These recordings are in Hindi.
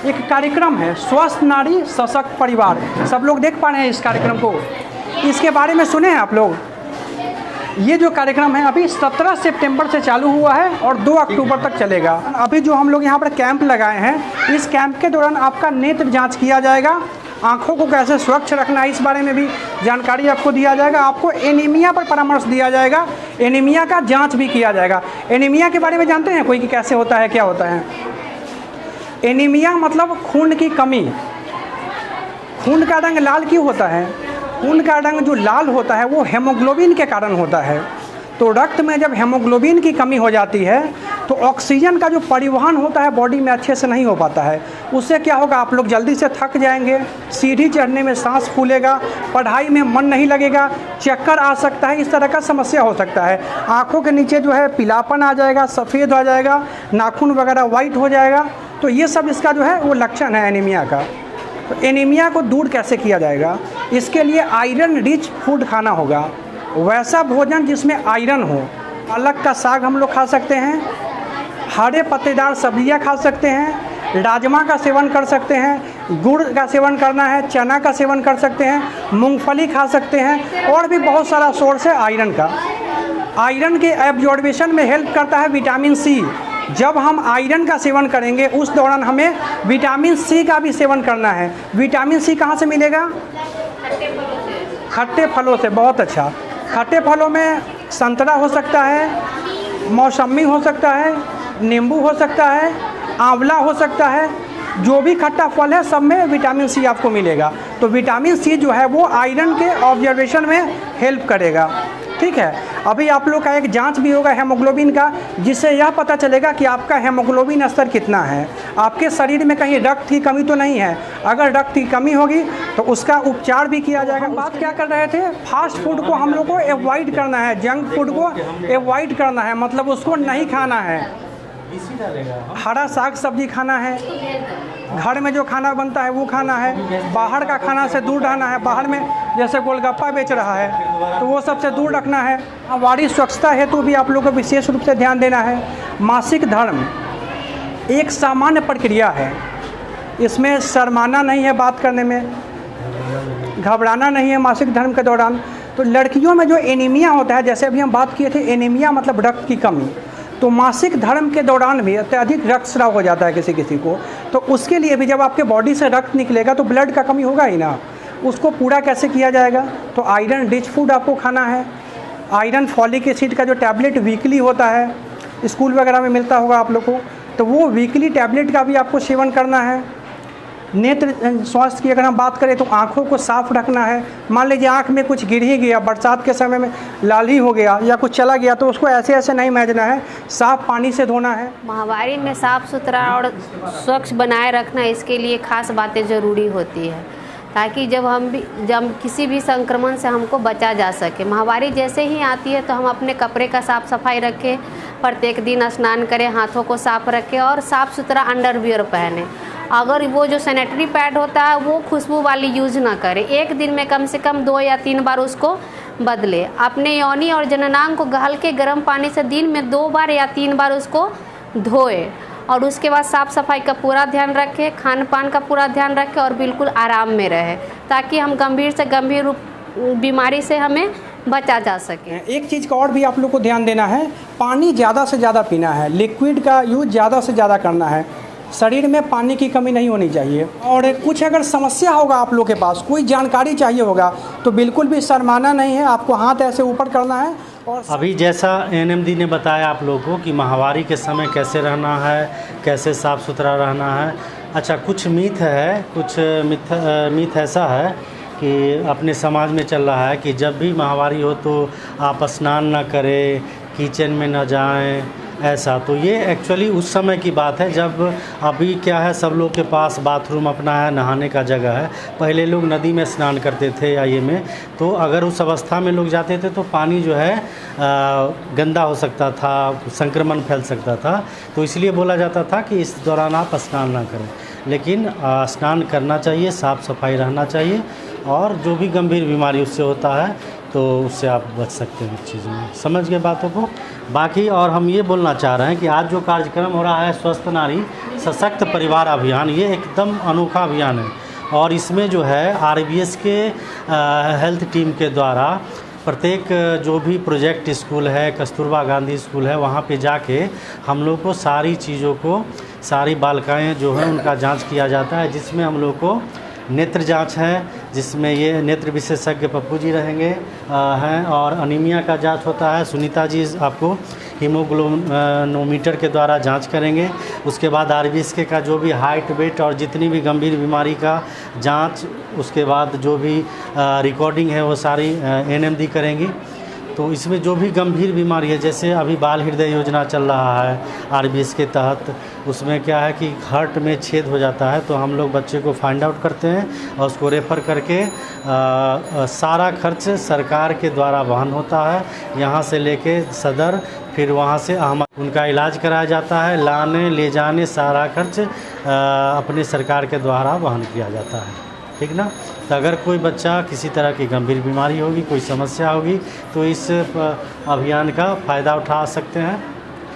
एक कार्यक्रम है स्वस्थ नारी सशक्त परिवार। सब लोग देख पा रहे हैं इस कार्यक्रम को, इसके बारे में सुने हैं आप लोग? ये जो कार्यक्रम है अभी 17 सितंबर से चालू हुआ है और 2 अक्टूबर तक चलेगा। अभी जो हम लोग यहाँ पर कैंप लगाए हैं, इस कैंप के दौरान आपका नेत्र जांच किया जाएगा, आँखों को कैसे स्वच्छ रखना है इस बारे में भी जानकारी आपको दिया जाएगा। आपको एनीमिया पर परामर्श दिया जाएगा, एनीमिया का जांच भी किया जाएगा। एनीमिया के बारे में जानते हैं कोई कि कैसे होता है, क्या होता है? एनीमिया मतलब खून की कमी। खून का रंग लाल क्यों होता है? खून का रंग जो लाल होता है वो हेमोग्लोबिन के कारण होता है। तो रक्त में जब हेमोग्लोबिन की कमी हो जाती है तो ऑक्सीजन का जो परिवहन होता है बॉडी में अच्छे से नहीं हो पाता है। उससे क्या होगा, आप लोग जल्दी से थक जाएंगे, सीढ़ी चढ़ने में सांस फूलेगा, पढ़ाई में मन नहीं लगेगा, चक्कर आ सकता है, इस तरह का समस्या हो सकता है। आँखों के नीचे जो है पीलापन आ जाएगा, सफ़ेद हो जाएगा, नाखून वगैरह वाइट हो जाएगा। तो ये सब इसका जो है वो लक्षण है एनीमिया का। तो एनीमिया को दूर कैसे किया जाएगा? इसके लिए आयरन रिच फूड खाना होगा, वैसा भोजन जिसमें आयरन हो। पालक का साग हम लोग खा सकते हैं, हरे पत्तेदार सब्जियां खा सकते हैं, राजमा का सेवन कर सकते हैं, गुड़ का सेवन करना है, चना का सेवन कर सकते हैं, मूंगफली खा सकते हैं, और भी बहुत सारा सोर्स है आयरन का। आयरन के एब्जॉर्बेशन में हेल्प करता है विटामिन सी। जब हम आयरन का सेवन करेंगे उस दौरान हमें विटामिन सी का भी सेवन करना है। विटामिन सी कहाँ से मिलेगा? खट्टे फलों से। बहुत अच्छा। खट्टे फलों में संतरा हो सकता है, मौसमी हो सकता है, नींबू हो सकता है, आंवला हो सकता है। जो भी खट्टा फल है सब में विटामिन सी आपको मिलेगा। तो विटामिन सी जो है वो आयरन के ऑब्जर्वेशन में हेल्प करेगा। ठीक है। अभी आप लोग का एक जांच भी होगा हेमोग्लोबिन का, जिससे यह पता चलेगा कि आपका हेमोग्लोबिन स्तर कितना है। आपके शरीर में कहीं रक्त की कमी तो नहीं है। अगर रक्त की कमी होगी तो उसका उपचार भी किया जाएगा। बात क्या कर रहे थे? फास्ट फूड को हम लोग को अवॉइड करना है, जंक फूड को अवॉइड करना है, मतलब उसको नहीं खाना है। हरा साग सब्जी खाना है, घर में जो खाना बनता है वो खाना है, बाहर का खाना से दूर रहना है। बाहर में जैसे गोलगप्पा बेच रहा है तो वो सबसे दूर रखना है। हमारी स्वच्छता हेतु भी आप लोगों को विशेष रूप से ध्यान देना है। मासिक धर्म एक सामान्य प्रक्रिया है, इसमें शर्माना नहीं है, बात करने में घबराना नहीं है मासिक धर्म के दौरान। तो लड़कियों में जो एनीमिया होता है, जैसे अभी हम बात किए थे, एनीमिया मतलब रक्त की कमी, तो मासिक धर्म के दौरान भी अत्यधिक रक्तस्राव हो जाता है किसी किसी को। तो उसके लिए भी जब आपके बॉडी से रक्त निकलेगा तो ब्लड का कमी होगा ही ना, उसको पूरा कैसे किया जाएगा? तो आयरन रिच फूड आपको खाना है। आयरन फॉलिक एसिड का जो टैबलेट वीकली होता है, स्कूल वगैरह में मिलता होगा आप लोग को, तो वो वीकली टैबलेट का भी आपको सेवन करना है। नेत्र स्वास्थ्य की अगर हम बात करें तो आँखों को साफ रखना है। मान लीजिए आँख में कुछ गिर ही गया, बरसात के समय में लाल ही हो गया या कुछ चला गया, तो उसको ऐसे ऐसे नहीं मैजना है, साफ पानी से धोना है। माहवारी में साफ़ सुथरा और स्वच्छ बनाए रखना, इसके लिए खास बातें ज़रूरी होती है, ताकि जब किसी भी संक्रमण से हमको बचा जा सके। माहवारी जैसे ही आती है तो हम अपने कपड़े का साफ़ सफाई रखें, प्रत्येक दिन स्नान करें, हाथों को साफ रखें और साफ़ सुथरा अंडरवियर पहने। अगर वो जो सैनिटरी पैड होता है वो खुशबू वाली यूज़ ना करें। एक दिन में कम से कम 2 या 3 बार उसको बदले। अपने योनि और जननांग को हल्के गर्म पानी से दिन में 2 बार या 3 बार उसको धोए और उसके बाद साफ़ सफाई का पूरा ध्यान रखें, खान पान का पूरा ध्यान रखें और बिल्कुल आराम में रहे, ताकि हम गंभीर से गंभीर बीमारी से हमें बचा जा सके। एक चीज़ का और भी आप लोग को ध्यान देना है, पानी ज़्यादा से ज़्यादा पीना है, लिक्विड का यूज़ ज़्यादा से ज़्यादा करना है। शरीर में पानी की कमी नहीं होनी चाहिए। और कुछ अगर समस्या होगा आप लोग के पास, कोई जानकारी चाहिए होगा, तो बिल्कुल भी शर्माना नहीं है, आपको हाथ ऐसे ऊपर करना है। और अभी जैसा एनएमडी ने बताया आप लोगों को कि माहवारी के समय कैसे रहना है, कैसे साफ़ सुथरा रहना है। अच्छा, कुछ मिथ है, कुछ मिथ ऐसा है कि अपने समाज में चल रहा है कि जब भी माहवारी हो तो आप स्नान ना करें, किचन में ना जाएं, ऐसा। तो ये एक्चुअली उस समय की बात है जब अभी क्या है, सब लोग के पास बाथरूम अपना है, नहाने का जगह है। पहले लोग नदी में स्नान करते थे या ये में, तो अगर उस अवस्था में लोग जाते थे तो पानी जो है गंदा हो सकता था, संक्रमण फैल सकता था। तो इसलिए बोला जाता था कि इस दौरान आप स्नान ना करें। लेकिन स्नान करना चाहिए, साफ़ सफाई रहना चाहिए, और जो भी गंभीर बीमारी उससे होता है तो उससे आप बच सकते हैं चीज़ों में। समझ गए बातों को? बाकी और हम ये बोलना चाह रहे हैं कि आज जो कार्यक्रम हो रहा है स्वस्थ नारी, सशक्त परिवार अभियान, ये एकदम अनोखा अभियान है। और इसमें जो है RBS के हेल्थ टीम के द्वारा प्रत्येक जो भी प्रोजेक्ट स्कूल है, कस्तूरबा गांधी स्कूल है, वहाँ पे जाके हम लोग को सारी चीज़ों को, सारी बालिकाएँ जो हैं उनका जांच किया जाता है, जिसमें हम लोग को नेत्र जांच है, जिसमें ये नेत्र विशेषज्ञ पप्पू जी रहेंगे हैं, और अनीमिया का जांच होता है। सुनीता जी आपको हीमोग्लोबिनोमीटर के द्वारा जांच करेंगे। उसके बाद RBS के का जो भी हाइट, वेट और जितनी भी गंभीर बीमारी का जांच, उसके बाद जो भी रिकॉर्डिंग है वो सारी NMD करेंगी। तो इसमें जो भी गंभीर बीमारी है, जैसे अभी बाल हृदय योजना चल रहा है RBS के तहत, उसमें क्या है कि हार्ट में छेद हो जाता है, तो हम लोग बच्चे को फाइंड आउट करते हैं और उसको रेफ़र करके सारा खर्च सरकार के द्वारा वहन होता है। यहाँ से लेके सदर, फिर वहाँ से अहमद उनका इलाज कराया जाता है। लाने ले जाने सारा खर्च अपने सरकार के द्वारा वहन किया जाता है, ठीक ना। तो अगर कोई बच्चा किसी तरह की गंभीर बीमारी होगी, कोई समस्या होगी, तो इस अभियान का फ़ायदा उठा सकते हैं।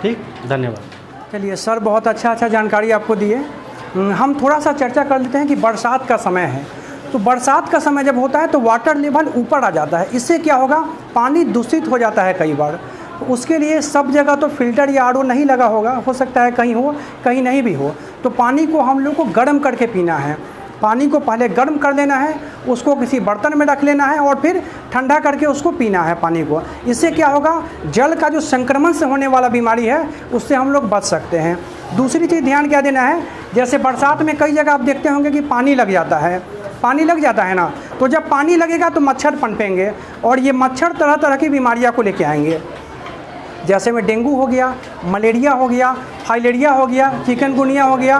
ठीक, धन्यवाद। चलिए सर, बहुत अच्छा जानकारी आपको दिए। हम थोड़ा सा चर्चा कर लेते हैं कि बरसात का समय है, तो बरसात का समय जब होता है तो वाटर लेवल ऊपर आ जाता है। इससे क्या होगा, पानी दूषित हो जाता है कई बार। तो उसके लिए सब जगह तो फ़िल्टर या RO नहीं लगा होगा, हो सकता है कहीं हो कहीं नहीं भी हो। तो पानी को हम लोग को गर्म करके पीना है। पानी को पहले गर्म कर लेना है, उसको किसी बर्तन में रख लेना है और फिर ठंडा करके उसको पीना है पानी को। इससे क्या होगा, जल का जो संक्रमण से होने वाला बीमारी है उससे हम लोग बच सकते हैं। दूसरी चीज़ ध्यान क्या देना है, जैसे बरसात में कई जगह आप देखते होंगे कि पानी लग जाता है, पानी लग जाता है ना, तो जब पानी लगेगा तो मच्छर पनपेंगे और ये मच्छर तरह तरह की बीमारियाँ को लेके आएंगे। जैसे में डेंगू हो गया, मलेरिया हो गया, फाइलेरिया हो गया, चिकनगुनिया हो गया,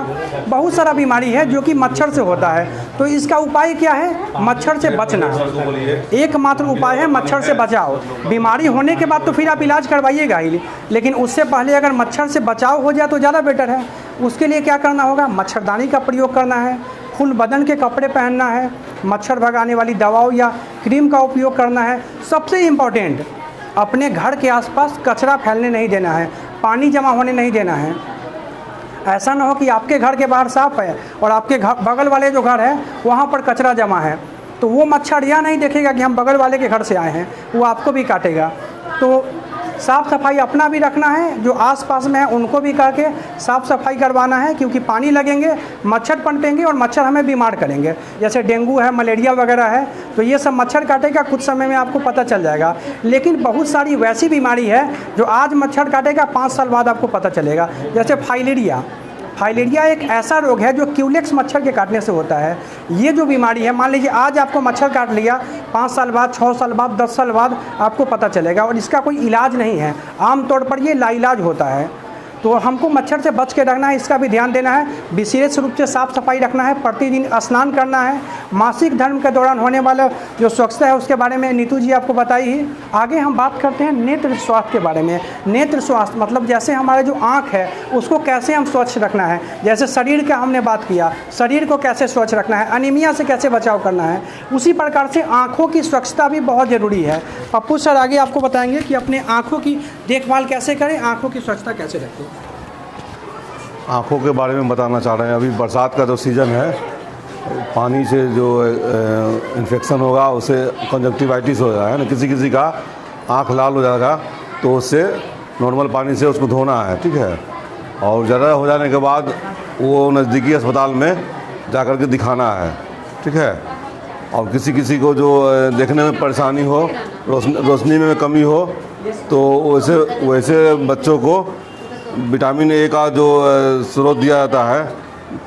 बहुत सारा बीमारी है जो कि मच्छर से होता है। तो इसका उपाय क्या है, मच्छर से बचना है। एकमात्र उपाय है मच्छर से बचाओ। बीमारी होने के बाद तो फिर आप इलाज करवाइएगा ही, लेकिन उससे पहले अगर मच्छर से बचाव हो जाए तो ज़्यादा बेटर है। उसके लिए क्या करना होगा, मच्छरदानी का प्रयोग करना है, फुल बदन के कपड़े पहनना है, मच्छर भगाने वाली दवाओं या क्रीम का उपयोग करना है। सबसे इम्पॉर्टेंट, अपने घर के आसपास कचरा फैलने नहीं देना है, पानी जमा होने नहीं देना है। ऐसा ना हो कि आपके घर के बाहर साफ है और आपके बगल वाले जो घर है वहाँ पर कचरा जमा है, तो वो मच्छर यह नहीं देखेगा कि हम बगल वाले के घर से आए हैं, वो आपको भी काटेगा। तो साफ़ सफाई अपना भी रखना है, जो आसपास में है उनको भी कह के साफ़ सफाई करवाना है, क्योंकि पानी लगेंगे, मच्छर पनपेंगे और मच्छर हमें बीमार करेंगे। जैसे डेंगू है, मलेरिया वगैरह है, तो ये सब मच्छर काटेगा, कुछ समय में आपको पता चल जाएगा। लेकिन बहुत सारी वैसी बीमारी है जो आज मच्छर काटेगा, 5 साल बाद आपको पता चलेगा। जैसे फाइलेरिया एक ऐसा रोग है जो क्यूलेक्स मच्छर के काटने से होता है। ये जो बीमारी है, मान लीजिए आज आपको मच्छर काट लिया, 5 साल बाद, 6 साल बाद, 10 साल बाद आपको पता चलेगा और इसका कोई इलाज नहीं है। आमतौर पर ये लाइलाज होता है। तो हमको मच्छर से बच के रखना है, इसका भी ध्यान देना है। विशेष रूप से साफ़ सफाई रखना है, प्रतिदिन स्नान करना है। मासिक धर्म के दौरान होने वाला जो स्वच्छता है उसके बारे में नीतू जी आपको बताई ही। आगे हम बात करते हैं नेत्र स्वास्थ्य के बारे में। नेत्र स्वास्थ्य मतलब जैसे हमारे जो आँख है उसको कैसे हम स्वच्छ रखना है। जैसे शरीर का हमने बात किया, शरीर को कैसे स्वच्छ रखना है, अनीमिया से कैसे बचाव करना है, उसी प्रकार से आँखों की स्वच्छता भी बहुत ज़रूरी है। पप्पू सर आगे आपको बताएंगे कि अपने आँखों की देखभाल कैसे करें, आँखों की स्वच्छता कैसे रखें। आँखों के बारे में बताना चाह रहे हैं। अभी बरसात का जो सीज़न है, पानी से जो इन्फेक्शन होगा उससे कंजक्टिवाइटिस हो जाएगा ना, किसी का आँख लाल हो जाएगा, तो उससे नॉर्मल पानी से उसको धोना है, ठीक है। और ज़्यादा हो जाने के बाद वो नज़दीकी अस्पताल में जाकर के दिखाना है, ठीक है। और किसी को जो देखने में परेशानी हो, रोशनी में कमी हो, तो वैसे बच्चों को विटामिन ए का जो स्रोत दिया जाता है,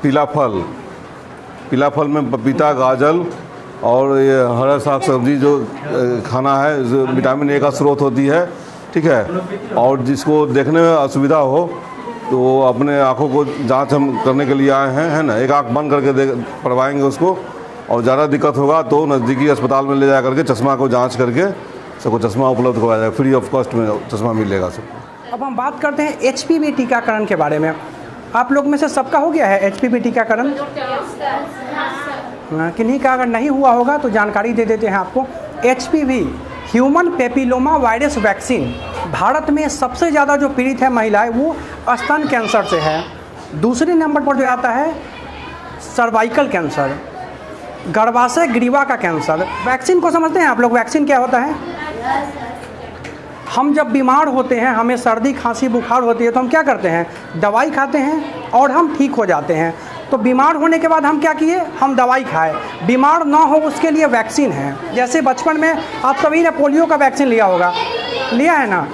पीला फल में पपीता, गाजर और ये हरा साग सब्जी जो खाना है, जो विटामिन ए का स्रोत होती है, ठीक है। और जिसको देखने में असुविधा हो तो अपने आँखों को जांच हम करने के लिए आए हैं, है ना। एक आँख बंद करके पढ़वाएंगे उसको, और ज़्यादा दिक्कत होगा तो नज़दीकी अस्पताल में ले जा करके चश्मा को जाँच करके सबको चश्मा उपलब्ध करवाया जाएगा, फ्री ऑफ कॉस्ट में चश्मा मिलेगा सबको। अब हम बात करते हैं HPV टीकाकरण के बारे में। आप लोग में से सबका हो गया है HPV टीकाकरण? किन्हीं का अगर नहीं हुआ होगा तो जानकारी दे देते हैं आपको। HPV human papilloma virus vaccine, Bharat में सबसे ज़्यादा जो पीड़ित है महिलाएं वो स्तन कैंसर से है। दूसरे नंबर पर जो आता है सर्वाइकल कैंसर, गर्भाशय ग्रीवा का कैंसर। वैक्सीन को समझते हैं आप लोग? वैक्सीन क्या होता है? हम जब बीमार होते हैं, हमें सर्दी खांसी बुखार होती है, तो हम क्या करते हैं? दवाई खाते हैं और हम ठीक हो जाते हैं। तो बीमार होने के बाद हम क्या किए? हम दवाई खाए। बीमार ना हो उसके लिए वैक्सीन है। जैसे बचपन में आप सभी ने पोलियो का वैक्सीन लिया होगा, लिया है ना?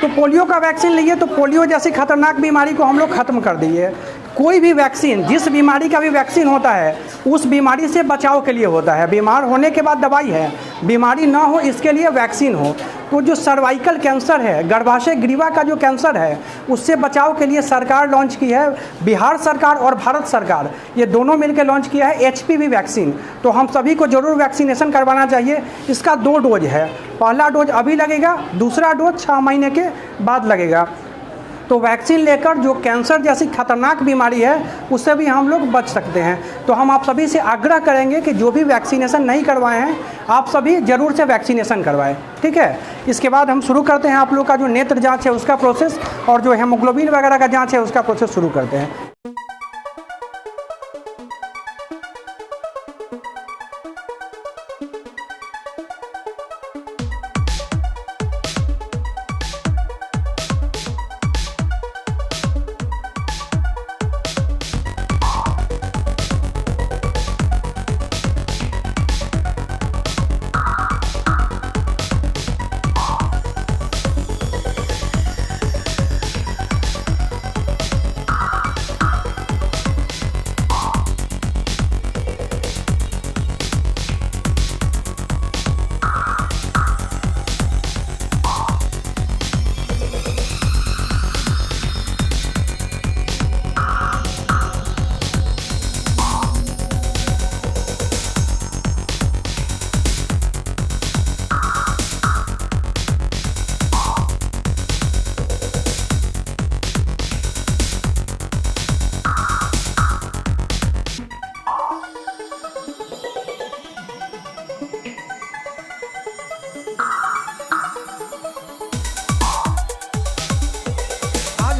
तो पोलियो का वैक्सीन लिए तो पोलियो जैसी खतरनाक बीमारी को हम लोग ख़त्म कर दिए। कोई भी वैक्सीन, जिस बीमारी का भी वैक्सीन होता है, उस बीमारी से बचाव के लिए होता है। बीमार होने के बाद दवाई है, बीमारी ना हो इसके लिए वैक्सीन हो। तो जो सर्वाइकल कैंसर है, गर्भाशय ग्रीवा का जो कैंसर है, उससे बचाव के लिए सरकार लॉन्च की है, बिहार सरकार और भारत सरकार ये दोनों मिलकर लॉन्च किया है HPV वैक्सीन। तो हम सभी को ज़रूर वैक्सीनेशन करवाना चाहिए। इसका 2 डोज है, पहला डोज अभी लगेगा, दूसरा डोज 6 महीने के बाद लगेगा। तो वैक्सीन लेकर जो कैंसर जैसी खतरनाक बीमारी है उससे भी हम लोग बच सकते हैं। तो हम आप सभी से आग्रह करेंगे कि जो भी वैक्सीनेशन नहीं करवाए हैं, आप सभी ज़रूर से वैक्सीनेशन करवाएं, ठीक है? इसके बाद हम शुरू करते हैं आप लोग का जो नेत्र जांच है उसका प्रोसेस, और जो हेमोग्लोबिन वगैरह का जांच है उसका प्रोसेस शुरू करते हैं।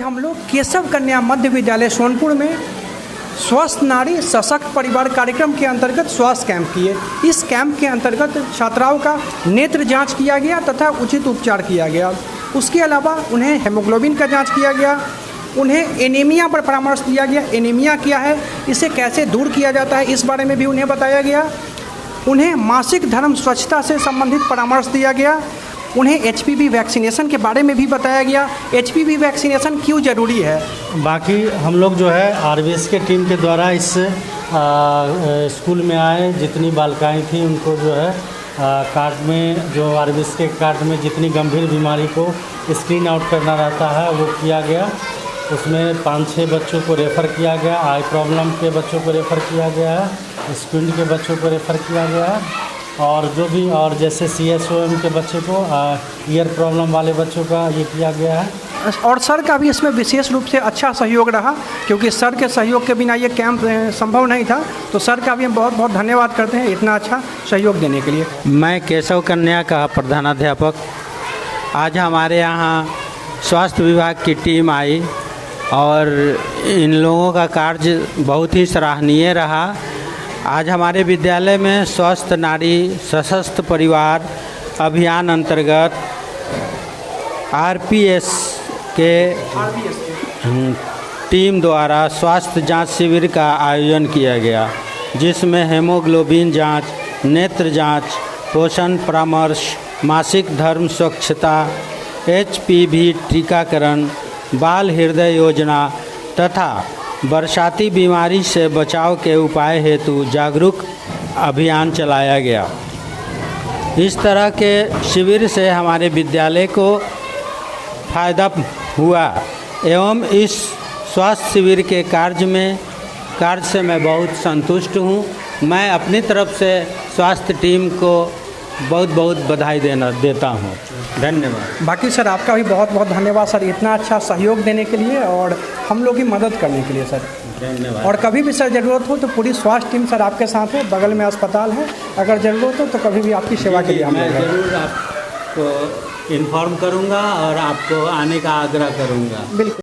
हम लोग केशव कन्या मध्य विद्यालय सोनपुर में स्वस्थ नारी सशक्त परिवार कार्यक्रम के अंतर्गत स्वास्थ्य कैंप किए। इस कैंप के अंतर्गत छात्राओं का नेत्र जांच किया गया तथा उचित उपचार किया गया। उसके अलावा उन्हें हेमोग्लोबिन का जांच किया गया, उन्हें एनीमिया पर परामर्श दिया गया। एनीमिया क्या है, इसे कैसे दूर किया जाता है, इस बारे में भी उन्हें बताया गया। उन्हें मासिक धर्म स्वच्छता से संबंधित परामर्श दिया गया। उन्हें HPV वैक्सीनेशन के बारे में भी बताया गया। HPV वैक्सीनेशन क्यों ज़रूरी है। बाकी हम लोग जो है RVS के टीम के द्वारा इस स्कूल में आए जितनी बालिकाएँ थी उनको जो है कार्ड में, जो RVS के कार्ड में जितनी गंभीर बीमारी को स्क्रीन आउट करना रहता है वो किया गया। उसमें 5-6 बच्चों को रेफ़र किया गया, आई प्रॉब्लम के बच्चों को रेफ़र किया गया है, स्क्विंट के बच्चों को रेफ़र किया गया है, और जो भी और जैसे CSOM के बच्चे को ईयर प्रॉब्लम वाले बच्चों का ये किया गया है। और सर का भी इसमें विशेष रूप से अच्छा सहयोग रहा, क्योंकि सर के सहयोग के बिना ये कैंप संभव नहीं था। तो सर का भी हम बहुत बहुत धन्यवाद करते हैं इतना अच्छा सहयोग देने के लिए। मैं केशव कन्या का प्रधानाध्यापक। आज हमारे यहाँ स्वास्थ्य विभाग की टीम आई और इन लोगों का कार्य बहुत ही सराहनीय रहा। आज हमारे विद्यालय में स्वस्थ नारी सशक्त परिवार अभियान अंतर्गत RPS के टीम द्वारा स्वास्थ्य जांच शिविर का आयोजन किया गया, जिसमें हेमोग्लोबिन जांच, नेत्र जांच, पोषण परामर्श, मासिक धर्म स्वच्छता, HPV टीकाकरण, बाल हृदय योजना तथा बरसाती बीमारी से बचाव के उपाय हेतु जागरूक अभियान चलाया गया। इस तरह के शिविर से हमारे विद्यालय को फ़ायदा हुआ एवं इस स्वास्थ्य शिविर के कार्य से मैं बहुत संतुष्ट हूँ। मैं अपनी तरफ से स्वास्थ्य टीम को बहुत बहुत बधाई देता हूँ। धन्यवाद। बाकी सर आपका भी बहुत बहुत धन्यवाद सर, इतना अच्छा सहयोग देने के लिए और हम लोग की मदद करने के लिए सर। धन्यवाद। और कभी भी सर ज़रूरत हो तो पूरी स्वास्थ्य टीम सर आपके साथ है, बगल में अस्पताल है, अगर ज़रूरत हो तो कभी भी आपकी सेवा के लिए हम मैं ज़रूर आपको इन्फॉर्म करूँगा और आपको आने का आग्रह करूँगा। बिल्कुल।